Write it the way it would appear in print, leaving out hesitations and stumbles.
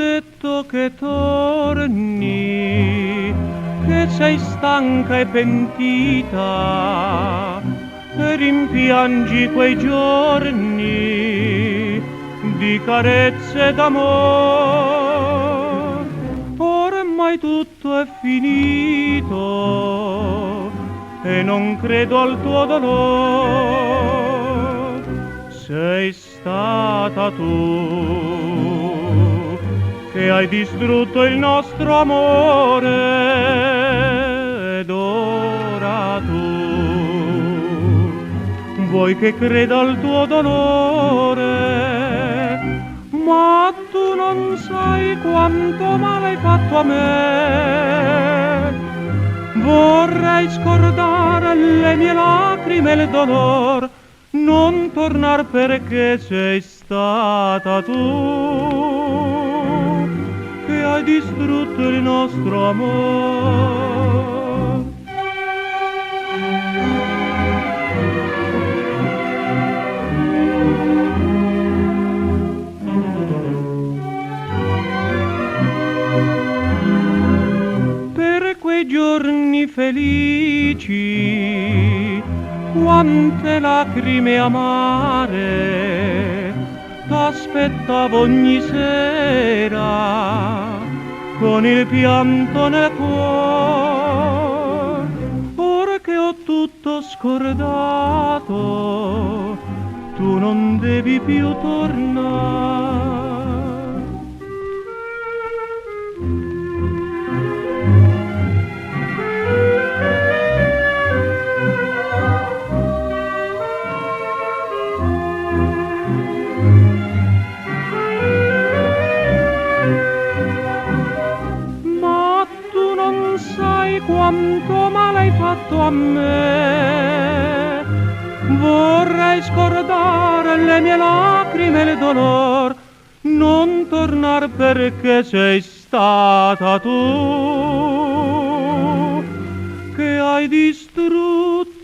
detto che torni, che sei stanca e pentita, e rimpiangi quei giorni di carezze d'amor. Ormai tutto è finito e non credo al tuo dolore. Sei stata tu che hai distrutto il nostro amore, ed ora tu vuoi che creda al tuo dolore, ma tu non sai quanto male hai fatto a me. Vorrei scordare le mie lacrime e il dolor, non tornar perché sei stata tu che hai distrutto il nostro amore. Per quei giorni felici, quante lacrime amare, t'aspettavo ogni sera con il pianto nel cuore. Ora che ho tutto scordato, tu non devi più tornare. Quanto male hai fatto a me. Vorrei scordare le mie lacrime e il dolor, non tornar perché sei stata tu che hai distrutto